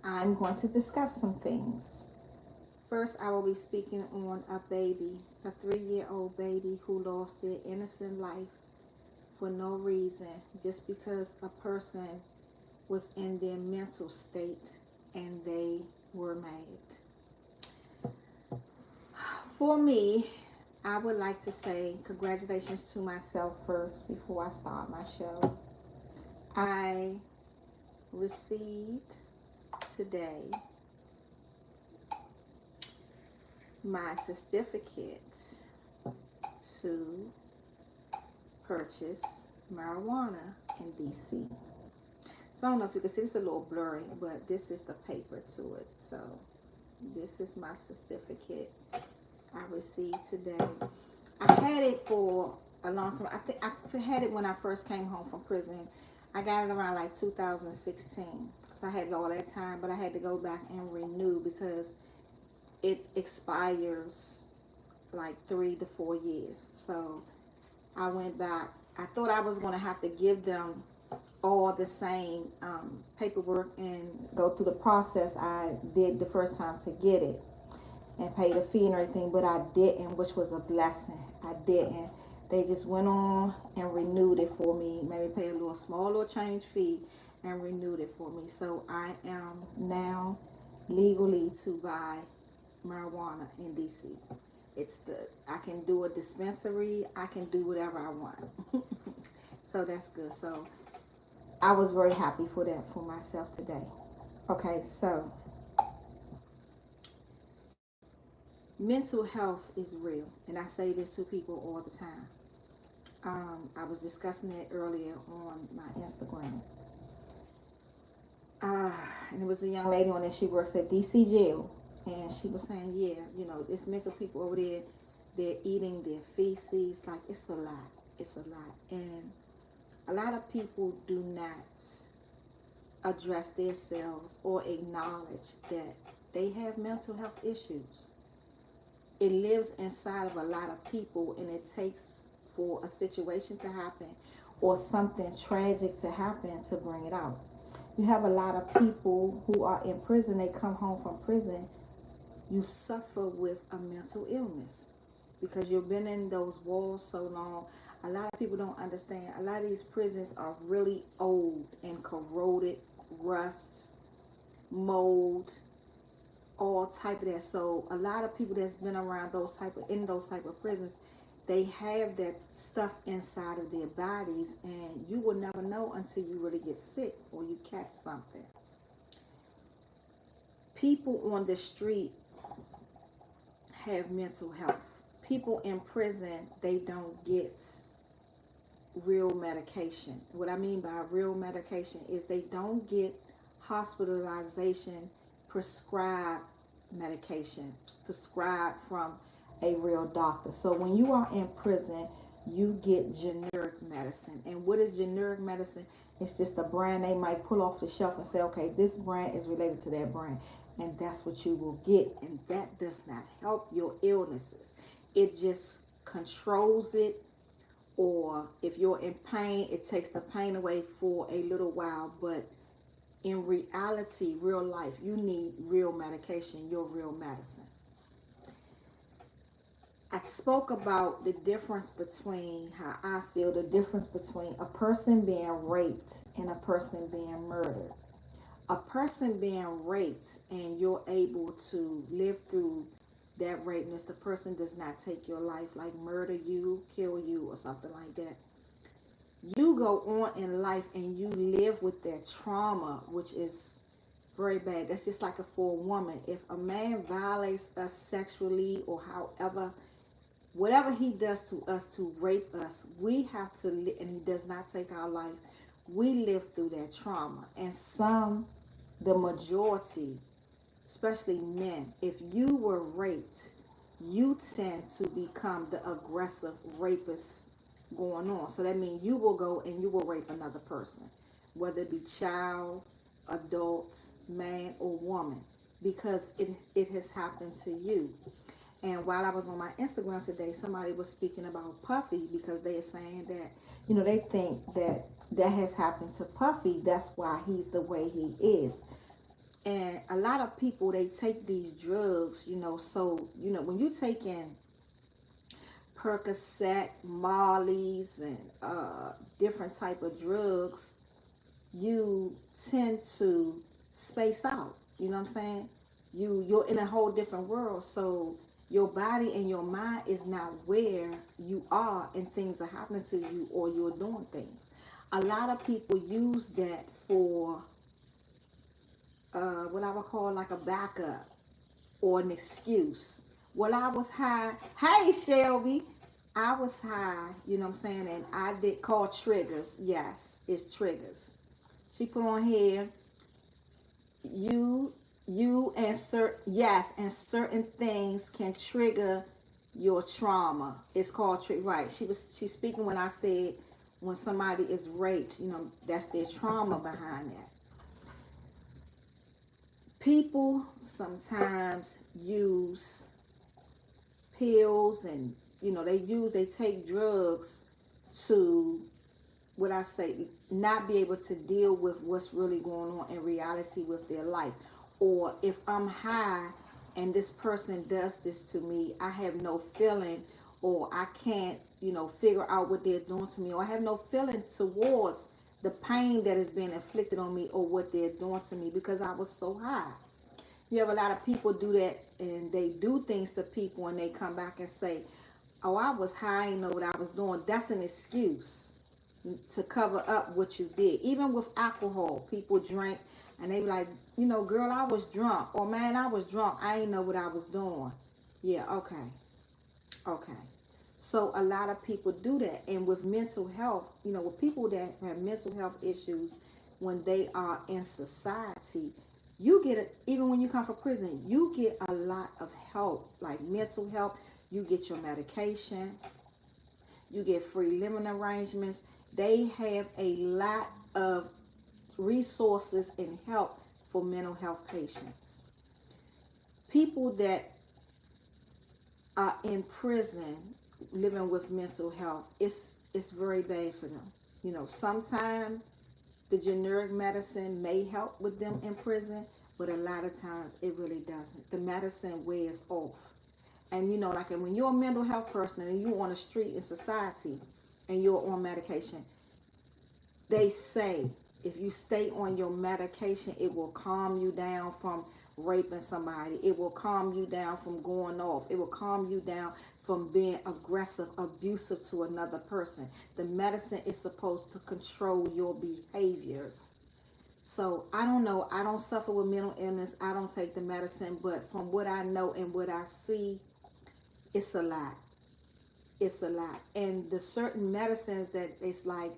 I'm going to discuss some things. First, I will be speaking on a baby, a 3-year-old baby who lost their innocent life for no reason, just because a person was in their mental state and they were mad. For me, I would like to say congratulations to myself first before I start my show. I received today my certificate to purchase marijuana in DC. So I don't know if you can see, it's a little blurry, but this is the paper to it. So this is my certificate I received today. I had it for a long time. I think I had it when I first came home from prison. I got it around like 2016. So I had all that time, but I had to go back and renew because it expires like 3 to 4 years. So I went back. I thought I was going to have to give them all the same paperwork and go through the process I did the first time to get it and pay the fee and everything, but I didn't, which was a blessing. I didn't. They just went on and renewed it for me, maybe pay a small change fee and renewed it for me. So I am now legally to buy marijuana in DC. I can do a dispensary, I can do whatever I want. So that's good. So I was very happy for that for myself today. Okay, so mental health is real, and I say this to people all the time. I was discussing it earlier on my Instagram. And it was a young lady on there, she works at DC jail, and she was saying, yeah, it's mental people over there, they're eating their feces, like it's a lot. And a lot of people do not address themselves or acknowledge that they have mental health issues. It lives inside of a lot of people, and it takes for a situation to happen or something tragic to happen to bring it out. You have a lot of people who are in prison, they come home from prison, you suffer with a mental illness because you've been in those walls so long. A lot of people don't understand. A lot of these prisons are really old and corroded, rust, mold, all type of that. So a lot of people that's been around in those type of prisons, they have that stuff inside of their bodies, and you will never know until you really get sick or you catch something. People on the street have mental health. People in prison, they don't get real medication. What I mean by real medication is they don't get hospitalization prescribed medication, prescribed from a real doctor. So when you are in prison, you get generic medicine. And what is generic medicine? It's just a brand they might pull off the shelf and say, okay, this brand is related to that brand. And that's what you will get. And that does not help your illnesses. It just controls it. Or if you're in pain, it takes the pain away for a little while. But in reality, real life, you need real medication, your real medicine. I spoke about the difference between how I feel, the difference between a person being raped and a person being murdered. A person being raped and you're able to live through that rapeness, the person does not take your life, like murder you, kill you, or something like that. You go on in life and you live with that trauma, which is very bad. That's just like for a woman. If a man violates us sexually or however, whatever he does to us to rape us, we have to live, and he does not take our life. We live through that trauma. And the majority, especially men, if you were raped, you tend to become the aggressive rapist going on. So that means you will go and you will rape another person, whether it be child, adult, man, or woman, because it has happened to you. And while I was on my Instagram today, somebody was speaking about Puffy because they are saying that, they think that that has happened to Puffy. That's why he's the way he is. And a lot of people, they take these drugs, so, when you take in Percocet, Molly's, and different type of drugs, you tend to space out. You know what I'm saying? You're in a whole different world. So your body and your mind is not where you are, and things are happening to you, or you're doing things. A lot of people use that for what I would call like a backup or an excuse. Well, I was high. Hey, Shelby. I was high, you know what I'm saying? And I did call triggers. Yes, it's triggers. She put on here, you and certain things can trigger your trauma. It's called right. She's speaking when I said when somebody is raped, that's their trauma behind that. People sometimes use pills, and they take drugs to, what I say, not be able to deal with what's really going on in reality with their life. Or if I'm high and this person does this to me, I have no feeling, or I can't, figure out what they're doing to me, or I have no feeling towards the pain that is being inflicted on me or what they're doing to me because I was so high. You have a lot of people do that, and they do things to people and they come back and say, oh, I was high, I didn't know what I was doing. That's an excuse to cover up what you did. Even with alcohol, people drink and they be like, girl, I was drunk, or man, I was drunk, I didn't know what I was doing. Yeah, okay. So a lot of people do that. And with mental health, with people that have mental health issues, when they are in society, you get it. Even when you come from prison, you get a lot of help, like mental help. You get your medication, you get free living arrangements. They have a lot of resources and help for mental health patients. People that are in prison living with mental health, it's very bad for them. Sometimes the generic medicine may help with them in prison, but a lot of times it really doesn't. The medicine wears off. And like when you're a mental health person and you're on the street in society and you're on medication, they say if you stay on your medication, it will calm you down from raping somebody. It will calm you down from going off. It will calm you down from being aggressive, abusive to another person. The medicine is supposed to control your behaviors. So I don't know. I don't suffer with mental illness. I don't take the medicine. But from what I know and what I see, it's a lot. It's a lot. And the certain medicines that it's like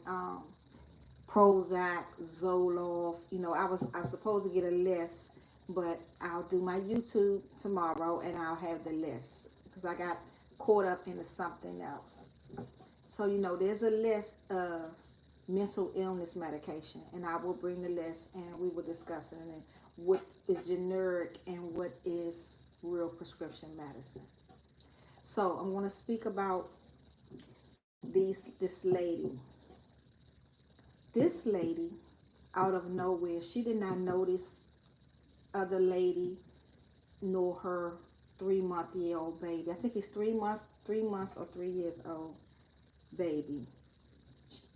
Prozac, Zoloft. I was supposed to get a list, but I'll do my YouTube tomorrow and I'll have the list because I got caught up into something else. So there's a list of mental illness medication, and I will bring the list and we will discuss it, and what is generic and what is real prescription medicine. So I'm going to speak about this lady. This lady, out of nowhere, she did not know this other lady nor her 3-month-old baby. I think it's 3 months or 3 years old baby.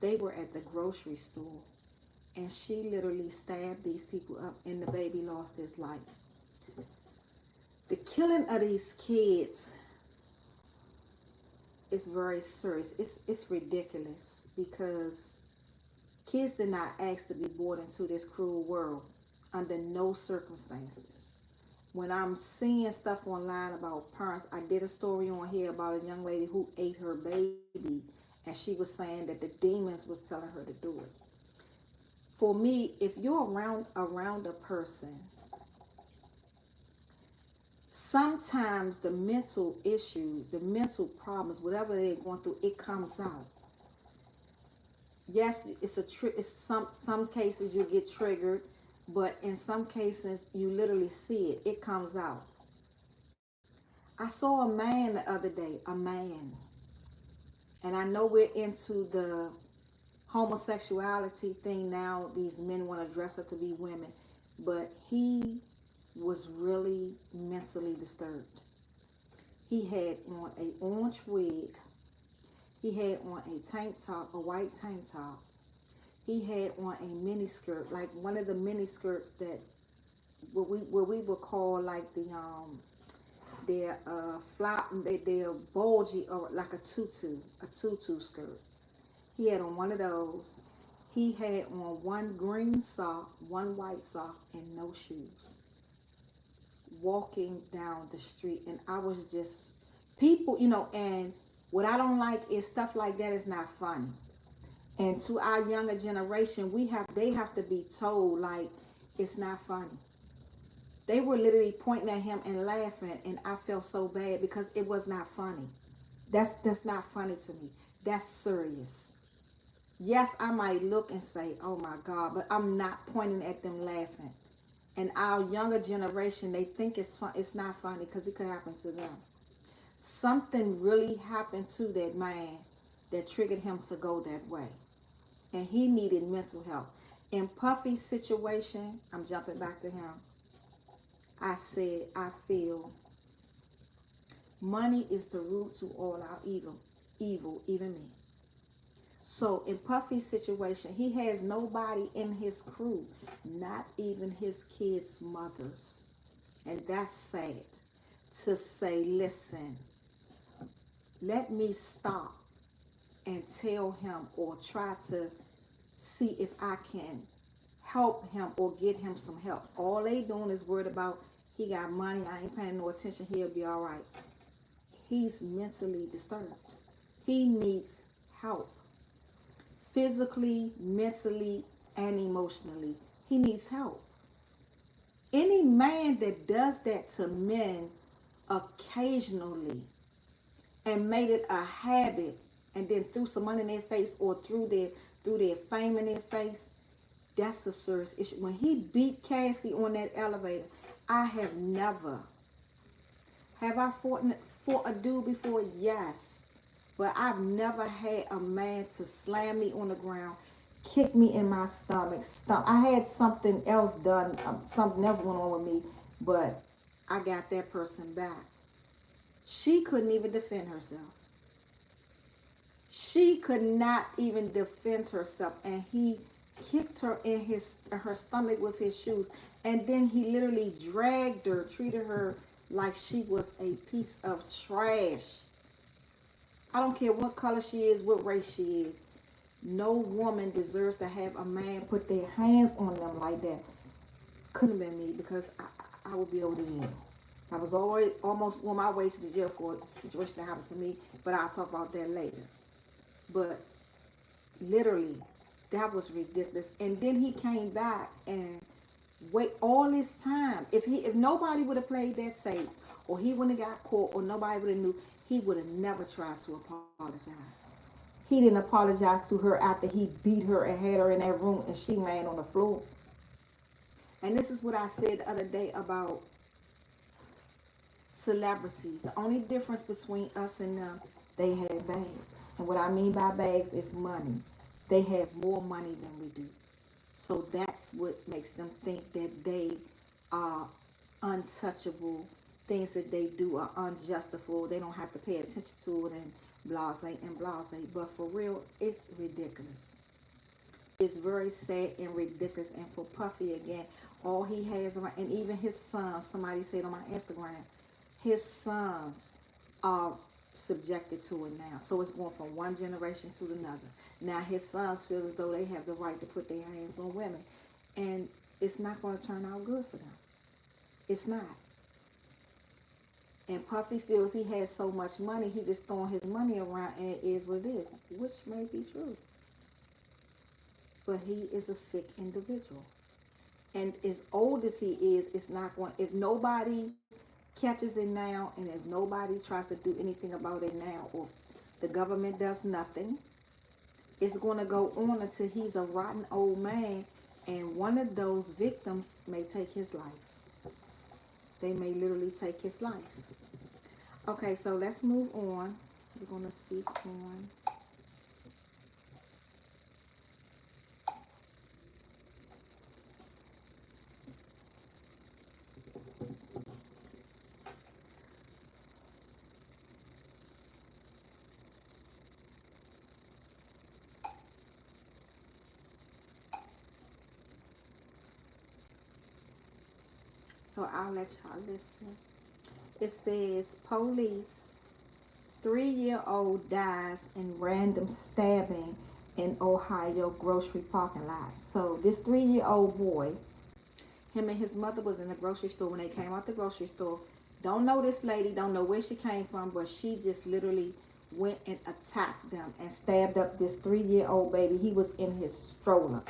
They were at the grocery store, and she literally stabbed these people up, and the baby lost his life. The killing of these kids is very serious. It's ridiculous because kids did not ask to be born into this cruel world under no circumstances. When I'm seeing stuff online about parents, I did a story on here about a young lady who ate her baby, and she was saying that the demons was telling her to do it. For me, if you're around a person, sometimes the mental issue, the mental problems, whatever they're going through, it comes out. Yes, it's some cases you get triggered, but in some cases you literally see it. It comes out. I saw a man the other day, a man, and I know we're into the homosexuality thing now. These men want to dress up to be women, but he was really mentally disturbed. He had on a orange wig. He had on a tank top, a white tank top. He had on a mini skirt, like one of the mini skirts that what we would call like they're flap, they're bulgy, or like a tutu skirt. He had on one of those. He had on one green sock, one white sock, and no shoes, walking down the street. And I was just, people, and what I don't like is stuff like that is not funny. And to our younger generation, they have to be told, like, it's not funny. They were literally pointing at him and laughing, and I felt so bad because it was not funny. That's not funny to me. That's serious. Yes, I might look and say, oh my God, but I'm not pointing at them laughing. And our younger generation, they think it's fun. It's not funny because it could happen to them. Something really happened to that man that triggered him to go that way. And he needed mental help. In Puffy's situation, I'm jumping back to him. I said, I feel money is the root to all our evil, even me. So in Puffy's situation, he has nobody in his crew, not even his kids' mothers. And that's sad to say, listen, let me stop and tell him or try to see if I can help him or get him some help. All they doing is worried about, he got money, I ain't paying no attention, he'll be all right. He's mentally disturbed. He needs help. Physically, mentally, and emotionally. He needs help. Any man that does that to men occasionally and made it a habit and then threw some money in their face or threw their fame in their face, that's a serious issue. When he beat Cassie on that elevator, I have never. Have I fought a dude before? Yes. But I've never had a man to slam me on the ground, kick me in my stomach. I had something else done, something else went on with me, but I got that person back. She couldn't even defend herself. She could not even defend herself, and he kicked her in her stomach with his shoes, and then he literally dragged her, treated her like she was a piece of trash. I don't care what color she is, what race she is. No woman deserves to have a man put their hands on them like that. Couldn't have been me, because I would be over the jail. I was already almost on my way to the jail for a situation that happened to me, but I'll talk about that later. But literally, that was ridiculous. And then he came back and wait all this time. If nobody would have played that tape, or he wouldn't have got caught, or nobody would have knew, he would have never tried to apologize. He didn't apologize to her after he beat her and had her in that room and she laying on the floor. And this is what I said the other day about celebrities. The only difference between us and them, they have bags. And what I mean by bags is money. They have more money than we do. So that's what makes them think that they are untouchable. Things that they do are unjustifiable. They don't have to pay attention to it, and blase and blase. But for real, it's ridiculous. It's very sad and ridiculous. And for Puffy, again, all he has around, and even his sons, somebody said on my Instagram, his sons are subjected to it now. So it's going from one generation to another. Now his sons feel as though they have the right to put their hands on women. And it's not going to turn out good for them. It's not. And Puffy feels he has so much money, he just throwing his money around, and it is what it is, which may be true. But he is a sick individual. And as old as he is, it's not going, if nobody catches it now, and if nobody tries to do anything about it now, or if the government does nothing, it's going to go on until he's a rotten old man, and one of those victims may take his life. They may literally take his life. Okay, so let's move on. We're going to speak on So I'll let y'all listen. It says, police, 3-year-old dies in random stabbing in Ohio grocery parking lot. So this 3-year-old boy, him and his mother was in the grocery store. When they came out the grocery store, don't know this lady, don't know where she came from, but she just literally went and attacked them and stabbed up this 3-year-old baby. He was in his stroller.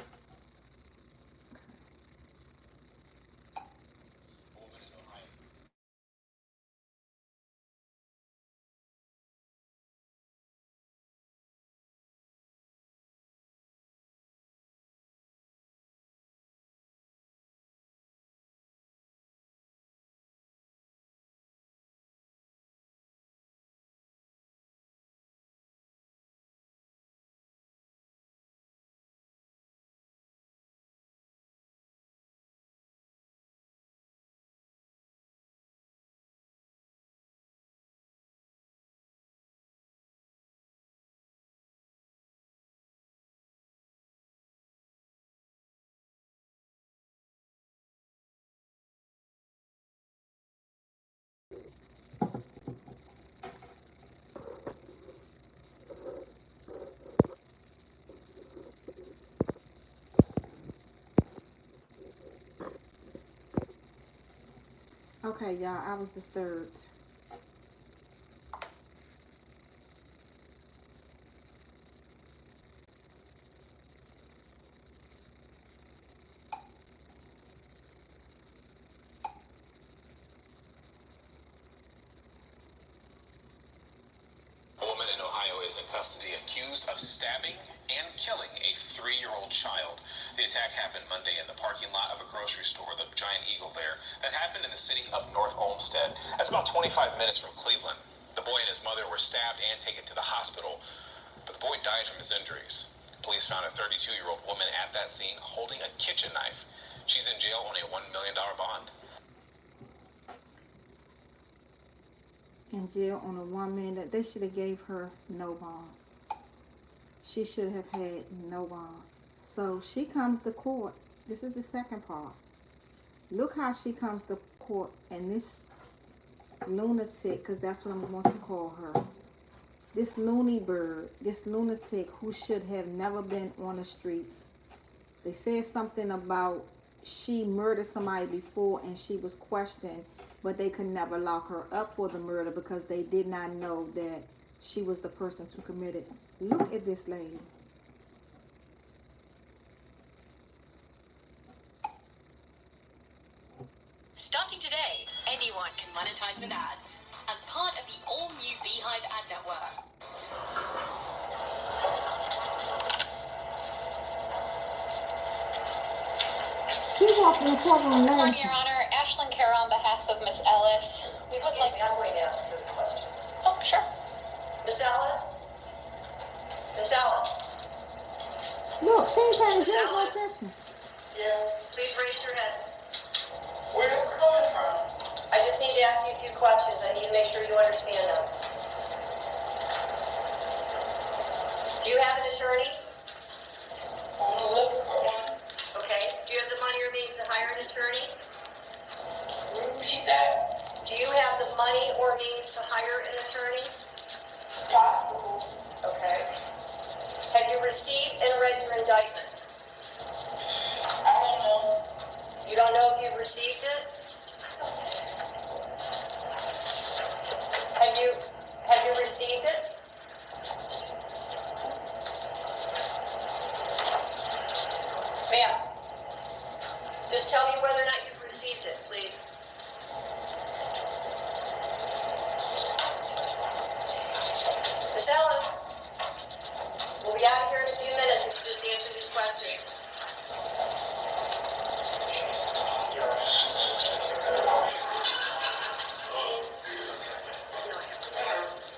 Okay, y'all, I was disturbed. A woman in Ohio is in custody accused of stabbing and killing a 3-year-old child. The attack happened Monday in the parking lot of a grocery store, the Giant Eagle there. That happened in the city of North Olmsted. That's about 25 minutes from Cleveland. The boy and his mother were stabbed and taken to the hospital, but the boy died from his injuries. Police found a 32-year-old woman at that scene holding a kitchen knife. She's in jail on a $1 million bond. In jail on a 1 million, that they should have gave her no bond. She should have had no bond. So she comes to court. This is the second part. Look how she comes to court, and this lunatic, because that's what I'm going to call her, this loony bird, this lunatic who should have never been on the streets. They said something about she murdered somebody before and she was questioned, but they could never lock her up for the murder because they did not know that she was the person who committed. Look at this lady. Starting today, anyone can monetize with ads as part of the all-new Beehive ad network. She walked in the courtroom laughing. Your Honor, Ashlyn Kara on behalf of Miss Ellis. We would like. I'm going to ask you a question. Oh, sure. Miss Ellis? Miss Ellis? Look, she ain't paying Miss no Ellis? attention. Yeah. Please raise your head. Where is it coming from? I just need to ask you a few questions. I need to make sure you understand them. Do you have an attorney? I'm looking for one. Okay. Do you have the money or means to hire an attorney? Repeat that. Do you have the money or means to hire an attorney? Possible. Okay. Have you received and read your indictment? I don't know. You don't know if you've received it? Have you received it? Ma'am, just tell me whether or not you've received it, please. Miss Ellis, we'll be out of here in a few minutes if you just answer these questions.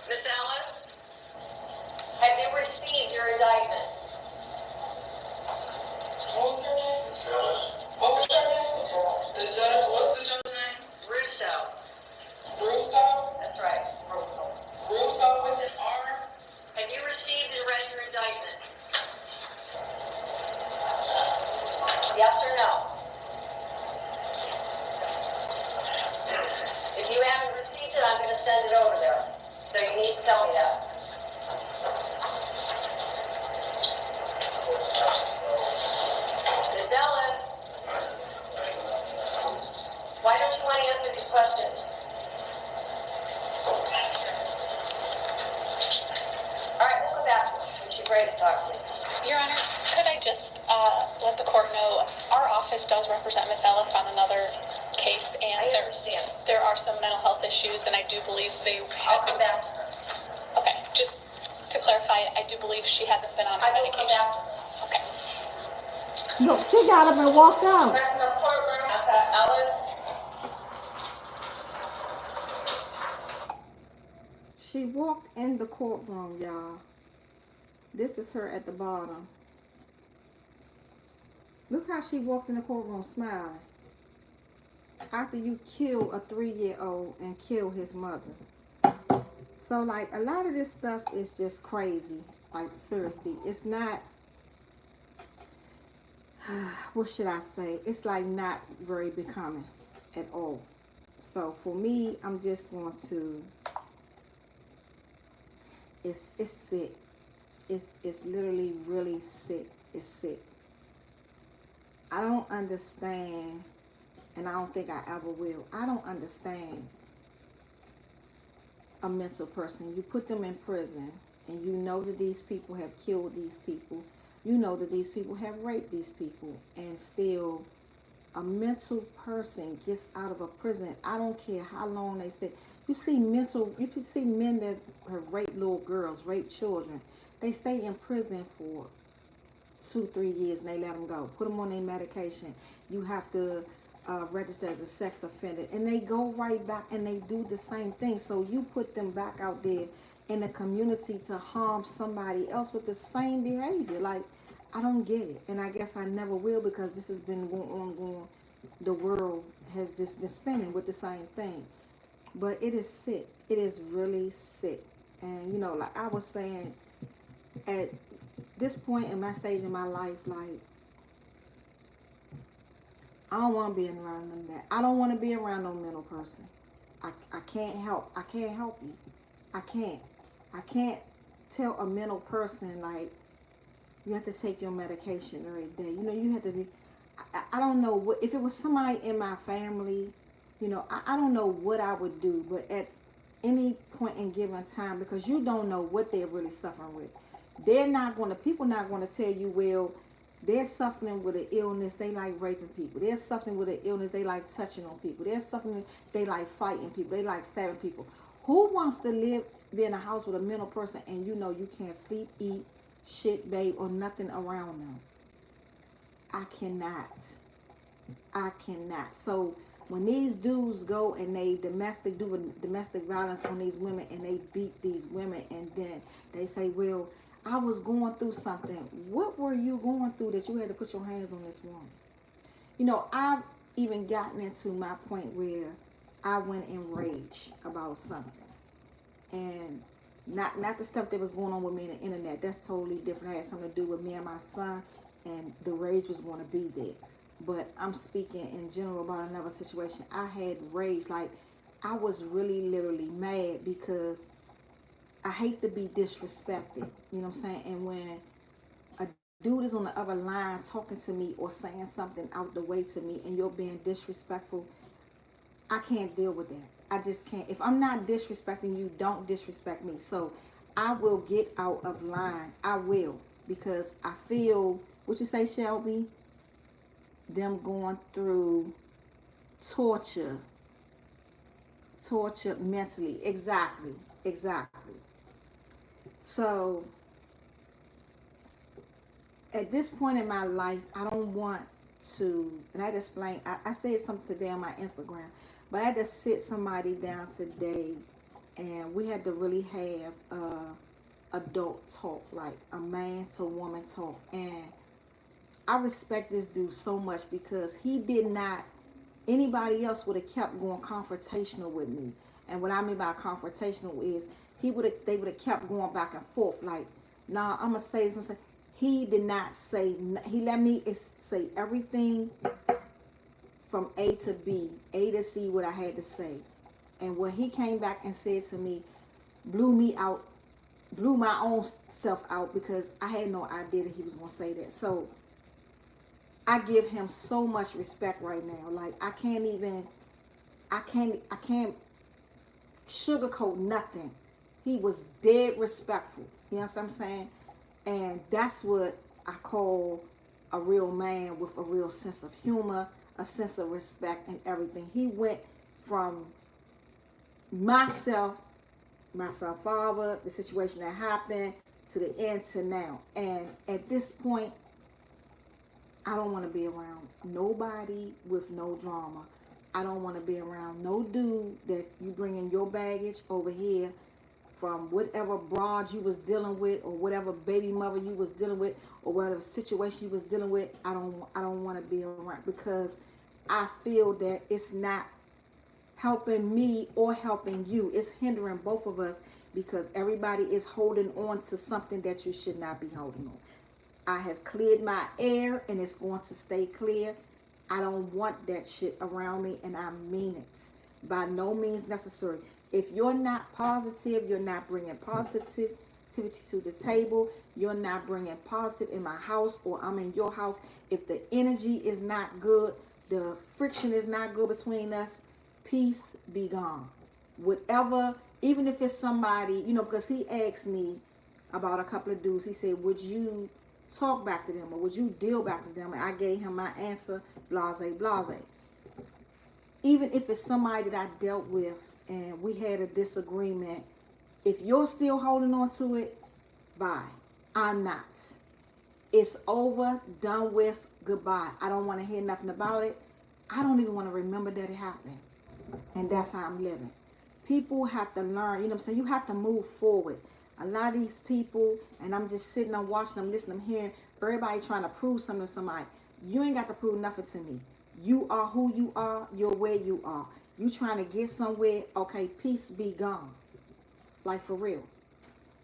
Miss Ellis, have you received your indictment? What was her name? What was her name? The judge. What's the judge's name? Russo. Russo? That's right. Russo with an R? Have you received and read your indictment? Yes or no? don't you want to answer these questions? All right, we'll come back when she's ready to talk to you. Your Honor, could I just let the court know our office does represent Miss Ellis on another case, and I understand. there are some mental health issues, and I do believe they I'll have come been. back to her. Okay, just to clarify, I do believe she hasn't been on her I will come medication. back to her. Okay. Look, she got up and walked out. Back in the courtroom. Ellis. She walked in the courtroom, y'all. This is her at the bottom. Look how she walked in the courtroom smiling. After you kill a 3-year-old and kill his mother. So, like, a lot of this stuff is just crazy. Like, seriously, it's not, what should I say? It's like not very becoming at all. So, for me, I'm just going to, it's sick. It's literally really sick. It's sick. I don't understand, and I don't think I ever will. I don't understand a mental person. You put them in prison, and you know that these people have killed these people. You know that these people have raped these people, and still a mental person gets out of a prison. I don't care how long they stay. You see men that have raped little girls, raped children. They stay in prison for 2-3 years and they let them go. Put them on their medication. You have to register as a sex offender, and they go right back and they do the same thing. So you put them back out there in the community to harm somebody else with the same behavior. Like, I don't get it, and I guess I never will, because this has been going on. The world has just been spinning with the same thing. But it is sick. It is really sick. And you know, like I was saying, at this point in my stage in my life, like, I don't want to be around them. That I don't want to be around no mental person. I can't help. I can't help you. I can't tell a mental person, like, you have to take your medication every day. You know, you have to be. I don't know what, if it was somebody in my family, you know, I don't know what I would do. But at any point in given time, because you don't know what they're really suffering with. People not going to tell you, well, they're suffering with an illness, they like raping people. They're suffering with an illness, they like touching on people. They're suffering, they like fighting people. They like stabbing people. Who wants to be in a house with a mental person and you know you can't sleep, eat, shit, bathe, or nothing around them? I cannot. So when these dudes go and they do domestic violence on these women and they beat these women, and then they say, well, I was going through something. What were you going through that you had to put your hands on this woman? You know, I've even gotten into my point where I went in rage about something. And not the stuff that was going on with me on the internet. That's totally different. It had something to do with me and my son, and the rage was going to be there. But I'm speaking in general about another situation. I had rage. Like, I was really literally mad because I hate to be disrespected. You know what I'm saying? And when a dude is on the other line talking to me or saying something out the way to me and you're being disrespectful, I can't deal with that. I just can't. If I'm not disrespecting you, don't disrespect me. So I will get out of line. I will. Because I feel, what you say, Shelby? Them going through torture mentally. Exactly. So at this point in my life, I don't want to, and I just explained, I said something today on my Instagram, but I had to sit somebody down today and we had to really have adult talk, like a man to woman talk. And I respect this dude so much because he did not, anybody else would have kept going confrontational with me. And what I mean by confrontational is they would have kept going back and forth. Like, nah, I'm gonna say this. He did not say. He let me say everything from A to B, A to C, what I had to say. And what he came back and said to me blew me out, blew my own self out, because I had no idea that he was gonna say that. So I give him so much respect right now. Like, I can't even I can't sugarcoat nothing. He was dead respectful. You know what I'm saying? And that's what I call a real man with a real sense of humor, a sense of respect and everything. He went from myself, father, the situation that happened, to the end to now. And at this point, I don't want to be around nobody with no drama. I don't want to be around no dude that you bring in your baggage over here from whatever broad you was dealing with, or whatever baby mother you was dealing with, or whatever situation you was dealing with. I don't want to be around, because I feel that it's not helping me or helping you. It's hindering both of us, because everybody is holding on to something that you should not be holding on. I have cleared my air, and it's going to stay clear. I don't want that shit around me, and I mean it. By no means necessary. If you're not positive, you're not bringing positivity to the table. You're not bringing positive in my house, or I'm in your house. If the energy is not good, the friction is not good between us, peace be gone. Whatever, even if it's somebody, because he asked me about a couple of dudes. He said, would you talk back to them, or would you deal back to them? And I gave him my answer, blase, blase. Even if it's somebody that I dealt with and we had a disagreement, if you're still holding on to it, bye. I'm not. It's over, done with, goodbye. I don't want to hear nothing about it. I don't even want to remember that it happened. And that's how I'm living. People have to learn, you know what I'm saying? You have to move forward. A lot of these people, and I'm just sitting, I'm watching them, listening, I'm hearing everybody trying to prove something to somebody. You ain't got to prove nothing to me. You are who you are. You're where you are. You trying to get somewhere, okay, peace be gone. Like, for real.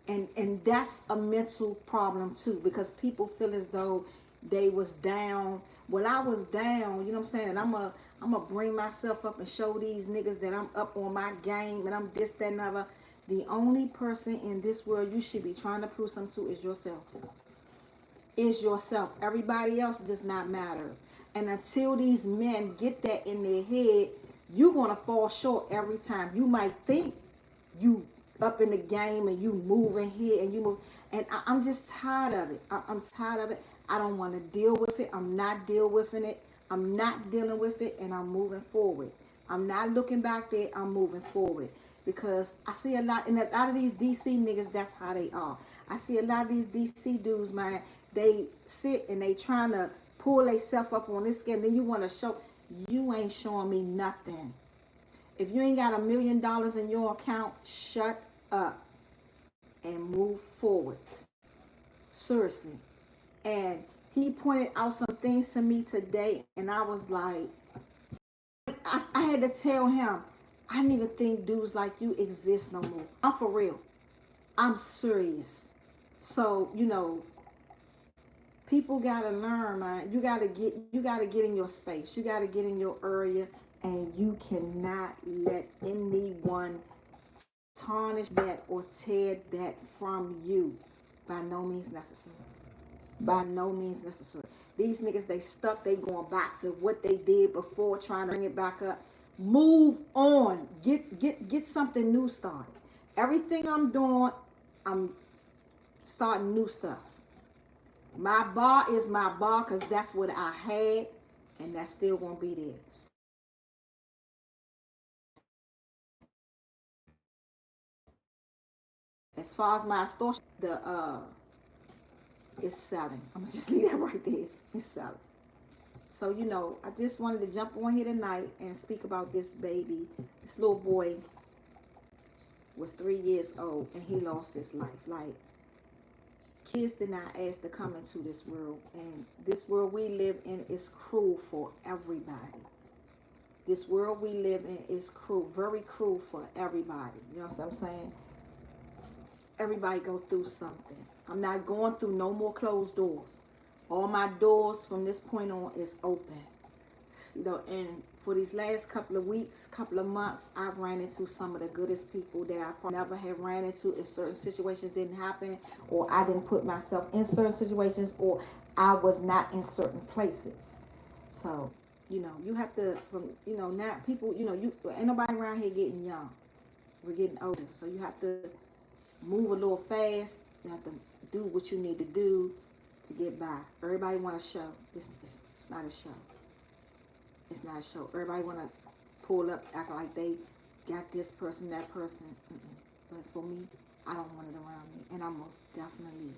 And that's a mental problem too, because people feel as though they was down. Well, I was down, you know what I'm saying? And I'm gonna bring myself up and show these niggas that I'm up on my game, and I'm this, that, and other. The only person in this world you should be trying to prove something to is yourself. Is yourself. Everybody else does not matter. And until these men get that in their head, you're gonna fall short every time. You might think you up in the game and you moving here and you move, and I'm just tired of it. I'm tired of it. I don't want to deal with it. I'm not dealing with it. I'm not dealing with it, and I'm moving forward. I'm not looking back there. I'm moving forward, because I see a lot, and a lot of these DC niggas, that's how they are. I see a lot of these DC dudes, man. They sit and they trying to pull themselves up on this skin. Then you want to show, you ain't showing me nothing. If you ain't got $1 million in your account, shut up and move forward. Seriously. And he pointed out some things to me today, and I was like, I had to tell him, I didn't even think dudes like you exist no more. I'm for real. I'm serious. So, people gotta learn, man. You gotta get in your space. You gotta get in your area, and you cannot let anyone tarnish that or tear that from you. By no means necessary. By no means necessary. These niggas, they stuck. They going back to what they did before, trying to bring it back up. Move on. Get something new started. Everything I'm doing, I'm starting new stuff. My bar is my bar, because that's what I had, and that's still gonna be there. As far as my Astorcia, it's selling. I'm gonna just leave that right there. It's selling. So, I just wanted to jump on here tonight and speak about this baby. This little boy was 3 years old, and he lost his life. Like, kids did not ask to come into this world, and this world we live in is cruel for everybody. This world we live in is cruel, very cruel for everybody. You know what I'm saying? Everybody go through something. I'm not going through no more closed doors. All my doors from this point on is open. And for these last couple of weeks, couple of months, I've ran into some of the goodest people that I probably never have ran into if certain situations didn't happen, or I didn't put myself in certain situations, or I was not in certain places. So, You know, you have to, from, you know, now people, you know, you ain't nobody around here getting young. We're getting older. So you have to move a little fast. You have to do what you need to do to get by. Everybody want a show. It's not a show. It's not a show. Everybody want to pull up, act like they got this person, that person. But for me, I don't want it around me. And I most definitely,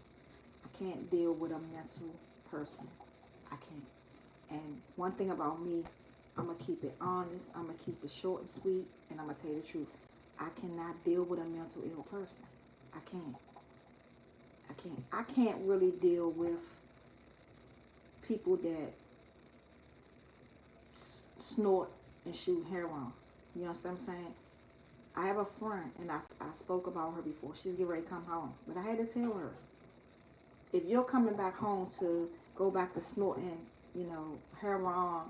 I can't deal with a mental person. I can't. And one thing about me, I'm going to keep it honest. I'm going to keep it short and sweet. And I'm going to tell you the truth. I cannot deal with a mental ill person. I can't. I can't really deal with people that snort and shoot heroin. You understand what I'm saying? I have a friend, and I spoke about her before. She's getting ready to come home. But I had to tell her, if you're coming back home to go back to snorting, you know, heroin,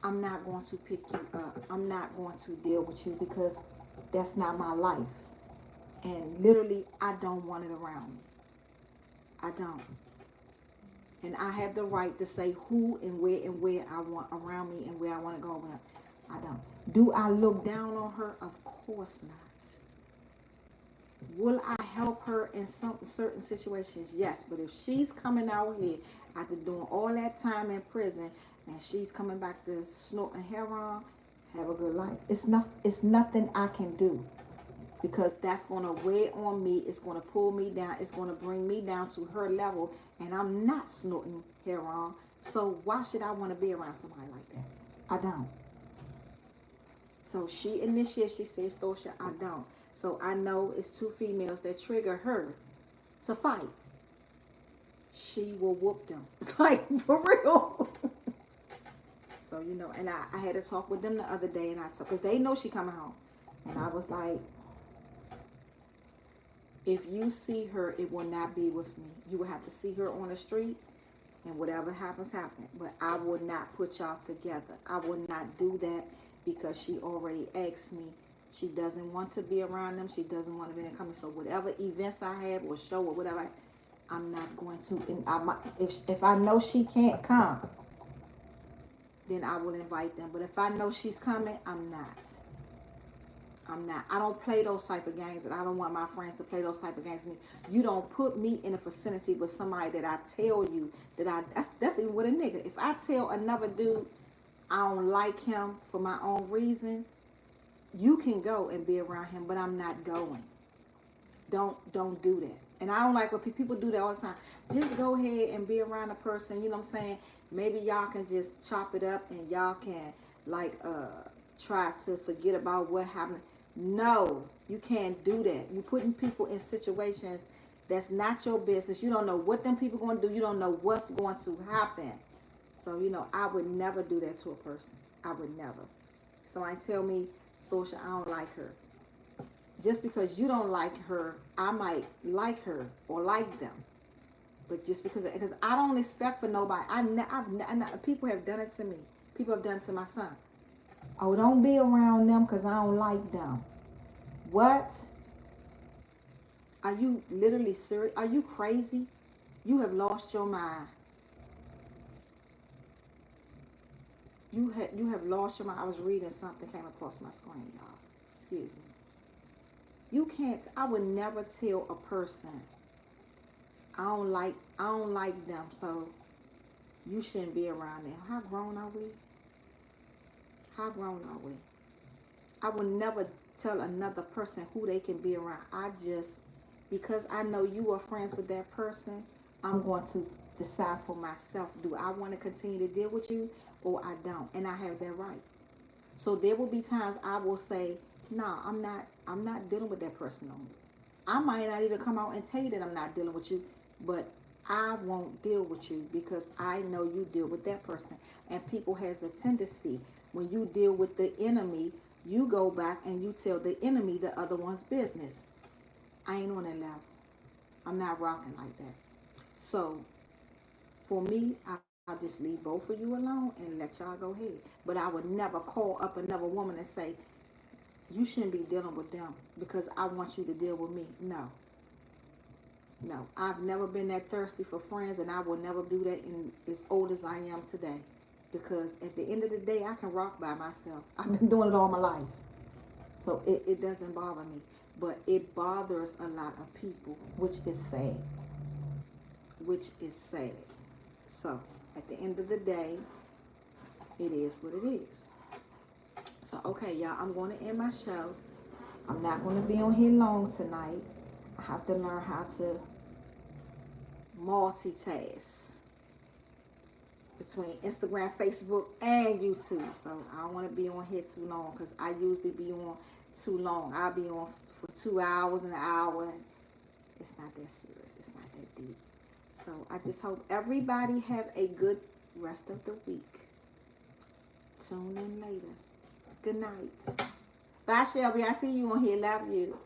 I'm not going to pick you up. I'm not going to deal with you because that's not my life. And literally, I don't want it around me. I don't. And I have the right to say who and where I want around me and where I want to go with. I don't. Do I look down on her? Of course not. Will I help her in some certain situations? Yes. But if she's coming out here after doing all that time in prison and she's coming back to snorting heroin, have a good life. It's nothing I can do. Because that's going to weigh on me. It's going to pull me down. It's going to bring me down to her level. And I'm not snorting heroin. So why should I want to be around somebody like that? I don't. So she initiated. She says, Astorcia, I don't. So I know it's two females that trigger her to fight. She will whoop them. Like, for real. So, you know, and I had to talk with them the other day. And I talked, because they know she coming home. And I was like, if you see her, it will not be with me. You will have to see her on the street, and whatever happens, happen. But I will not put y'all together. I will not do that because she already asked me. She doesn't want to be around them. She doesn't want to be in the company. So whatever events I have or show or whatever, I'm not going to. And if I know she can't come, then I will invite them. But if I know she's coming, I'm not. I don't play those type of games, and I don't want my friends to play those type of games with me. You don't put me in a vicinity with somebody that I tell you that that's even with a nigga. If I tell another dude I don't like him for my own reason, you can go and be around him, but I'm not going. Don't do that. And I don't like when people do that all the time. Just go ahead and be around a person, you know what I'm saying? Maybe y'all can just chop it up and y'all can like try to forget about what happened. No, you can't do that. You're putting people in situations that's not your business. You don't know what them people going to do. You don't know what's going to happen. So, you know, I would never do that to a person. I would never. Somebody tell me, Astorcia, I don't like her. Just because you don't like her, I might like her or like them. But just because I don't expect for nobody. People have done it to me. People have done it to my son. Oh, don't be around them because I don't like them. What? Are you literally serious? Are you crazy? You have lost your mind. You have lost your mind. I was reading something, came across my screen, y'all. Excuse me. You can't. I would never tell a person I don't like them, so you shouldn't be around them. How grown are we? How grown are we? I would never tell another person who they can be around. Because I know you are friends with that person, I'm going to decide for myself. Do I want to continue to deal with you or I don't? And I have that right. So there will be times I will say, no, I'm not dealing with that person no more. I might not even come out and tell you that I'm not dealing with you, but I won't deal with you because I know you deal with that person. And people has a tendency, when you deal with the enemy, you go back and you tell the enemy the other one's business. I ain't on that level. I'm not rocking like that. So for me, I'll just leave both of you alone and let y'all go ahead. But I would never call up another woman and say, you shouldn't be dealing with them because I want you to deal with me. No. No. I've never been that thirsty for friends, and I will never do that as old as I am today. because at the end of the day, I can rock by myself. I've been doing it all my life. So it doesn't bother me. But it bothers a lot of people, which is sad. Which is sad. So at the end of the day, it is what it is. So, okay, y'all, I'm going to end my show. I'm not going to be on here long tonight. I have to learn how to multitask between Instagram, Facebook, and YouTube. So I don't want to be on here too long because I usually be on too long. I'll be on for 2 hours, an hour. It's not that serious. It's not that deep. So I just hope everybody have a good rest of the week. Tune in later. Good night. Bye, Shelby. I see you on here. Love you.